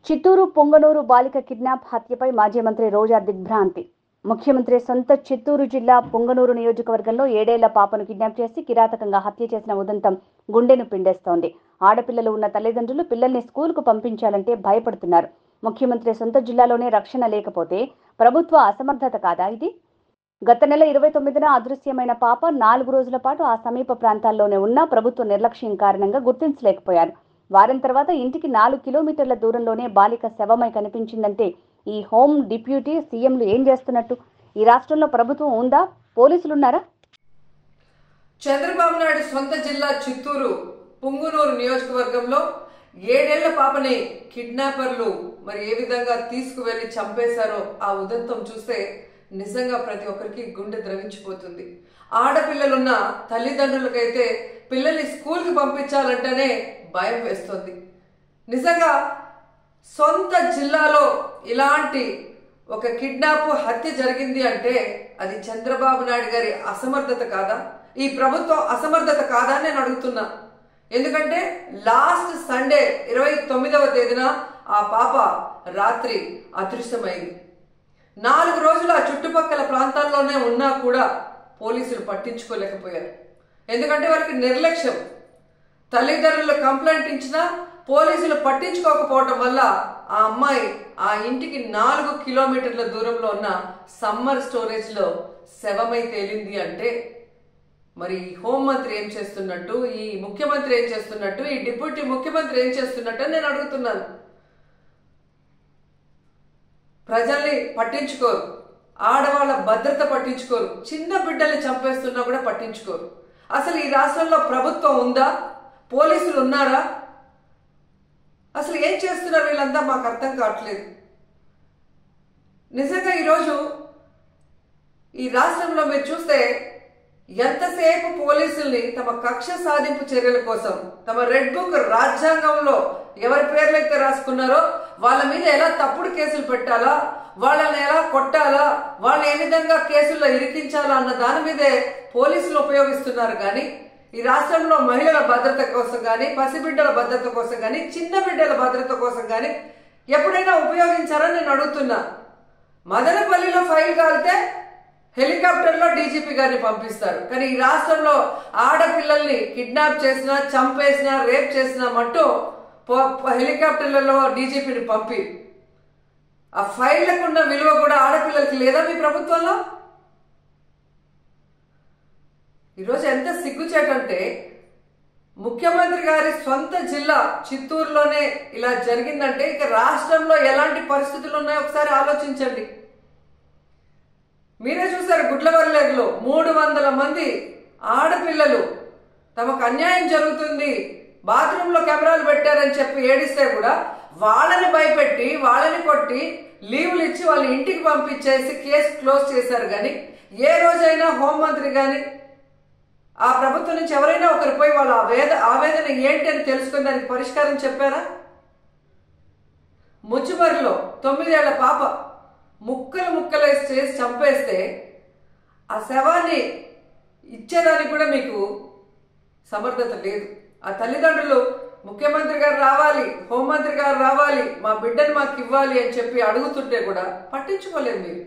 చిత్తూరు పొంగనూరు బాలిక కిడ్నాప్ హత్యపై మాజీ మంత్రి రోజా దిగ్భ్రాంతి. ముఖ్యమంత్రి సొంత చిత్తూరు జిల్లా పొంగనూరు నియోజకవర్గంలో 7 ఏళ్ల పాపను కిడ్నాప్ చేసి కిరాతకంగా హత్య చేసిన ఉదంతం గుండెను పిండేస్తోంది. ఆడపిల్లలు ఉన్న తల్లిదండ్రులు పిల్లల్ని స్కూలుకు పంపించాలంటే భయపడుతున్నారు. ముఖ్యమంత్రి సొంత జిల్లాలోనే రక్షణ లేకపోతే ప్రభుత్వ అసమర్థత కాదా ఇది? గత నెల 29న అదృశ్యమైన పాప 4 రోజుల పాటు ఆ సమీప ప్రాంతాల్లోనే ఉన్నా ప్రభుత్వ నిర్లక్ష్యం కారణంగా గుర్తించలేకపోయారు. వారం తర్వాత ఇంటికి 4 కిలోమీటర్ల దూరంలోనే బాలిక శవమై కనిపించిందంటే ఈ హోం డిప్యూటీ సీఎంలు ఏం చేస్తున్నట్టు? ఈ రాష్ట్రంలో ప్రభుత్వం ఉందా? పోలీసులున్నారా? చంద్రబాబు నాయుడు సొంత జిల్లా చిత్తూరు పుంగునూరు నియోజకవర్గంలో 7 ఏళ్ల పాపని కిడ్నాపర్లు మరి ఏ విధంగా తీసుకువెళ్లి చంపేశారో ఆ ఉదంతం చూస్తే నిజంగా ప్రతి ఒక్కరికి గుండె ద్రవించిపోతుంది. ఆడపిల్లలున్న తల్లిదండ్రులకైతే పిల్లల్ని స్కూల్కి పంపించాలంటేనే భయం వేస్తుంది. నిజంగా సొంత జిల్లాలో ఇలాంటి ఒక కిడ్నాప్ హత్య జరిగింది అంటే అది చంద్రబాబు నాయుడు గారి అసమర్థత కాదా? ఈ ప్రభుత్వం అసమర్థత కాదా అని నేను అడుగుతున్నా. ఎందుకంటే లాస్ట్ సండే 29వ తేదీన ఆ పాప రాత్రి అదృశ్యమైంది. 4 రోజులు ఆ చుట్టుపక్కల ప్రాంతాల్లోనే ఉన్నా కూడా పోలీసులు పట్టించుకోలేకపోయారు. ఎందుకంటే వారికి నిర్లక్ష్యం. తల్లిదండ్రులు కంప్లైంట్ ఇచ్చినా పోలీసులు పట్టించుకోకపోవటం వల్ల ఆ అమ్మాయి ఆ ఇంటికి 4 కిలోమీటర్ల దూరంలో ఉన్న సమ్మర్ స్టోరేజ్ లో శవమై తేలింది అంటే మరి హోంమంత్రి ఏం చేస్తున్నట్టు, ఈ ముఖ్యమంత్రి ఏం చేస్తున్నట్టు, ఈ డిప్యూటీ ముఖ్యమంత్రి ఏం చేస్తున్నట్టు అని నేను అడుగుతున్నాను. ప్రజల్ని పట్టించుకోరు, ఆడవాళ్ళ భద్రత పట్టించుకోరు, చిన్న బిడ్డల్ని చంపేస్తున్నా కూడా పట్టించుకోరు. అసలు ఈ రాష్ట్రంలో ప్రభుత్వం ఉందా? పోలీసులు ఉన్నారా? అసలు ఏం చేస్తున్నారు వీళ్ళంతా? మాకు అర్థం కావట్లేదు. నిజంగా ఈరోజు ఈ రాష్ట్రంలో మీరు చూస్తే ఎంతసేపు పోలీసుల్ని తమ కక్ష సాధింపు చర్యల కోసం, తమ రెడ్ బుక్ రాజ్యాంగంలో ఎవరి పేర్లైతే రాసుకున్నారో వాళ్ళ మీద ఎలా తప్పుడు కేసులు పెట్టాలా, వాళ్ళని ఎలా కొట్టాలా, వాళ్ళని ఏ విధంగా కేసుల్లో ఇరికించాలా అన్న దాని మీదే పోలీసులు ఉపయోగిస్తున్నారు. కానీ ఈ రాష్ట్రంలో మహిళల భద్రత కోసం కానీ, పసిబిడ్డల భద్రత కోసం కానీ, చిన్న బిడ్డల భద్రత కోసం కానీ ఎప్పుడైనా ఉపయోగించారని నేను అడుగుతున్నా. మదనపల్లిలో ఫైల్ కాలితే హెలికాప్టర్లో డీజీపీ గారిని పంపిస్తారు. కానీ ఈ రాష్ట్రంలో ఆడపిల్లల్ని కిడ్నాప్ చేసినా, చంపేసినా, రేప్ చేసినా మట్టు హెలికాప్టర్లలో డీజీపీని పంపి ఆ ఫైళ్లకున్న విలువ కూడా ఆడపిల్లలకి లేదా మీ ప్రభుత్వంలో? ఈరోజు ఎంత సిగ్గుచేటంటే ముఖ్యమంత్రి గారి సొంత జిల్లా చిత్తూరులోనే ఇలా జరిగిందంటే ఇక రాష్ట్రంలో ఎలాంటి పరిస్థితులు ఉన్నాయో ఒకసారి ఆలోచించండి. మీరే చూసారు, గుడ్లవర్లేరులో 300 మంది ఆడపిల్లలు తమకు అన్యాయం జరుగుతుంది, బాత్రూంలో కెమెరాలు పెట్టారని చెప్పి ఏడిస్తే కూడా వాళ్ళని భయపెట్టి, వాళ్ళని కొట్టి, లీవులు ఇచ్చి వాళ్ళ ఇంటికి పంపించేసి కేసు క్లోజ్ చేశారు. కానీ ఏ రోజైనా హోంమంత్రి కానీ ఆ ప్రభుత్వం నుంచి ఎవరైనా ఒకరు పోయి వాళ్ళ ఆవేదన ఏంటి అని తెలుసుకుని దానికి పరిష్కారం చెప్పారా? ముచ్చుమరిలో 9 ఏళ్ల పాప ముక్కలు చేసి చంపేస్తే ఆ శవాన్ని ఇచ్చేదానికి కూడా మీకు సమర్థత లేదు. ఆ తల్లిదండ్రులు ముఖ్యమంత్రి గారు రావాలి, హోంమంత్రి గారు రావాలి, మా బిడ్డను మాకు ఇవ్వాలి అని చెప్పి అడుగుతుంటే కూడా పట్టించుకోలేదు మీరు.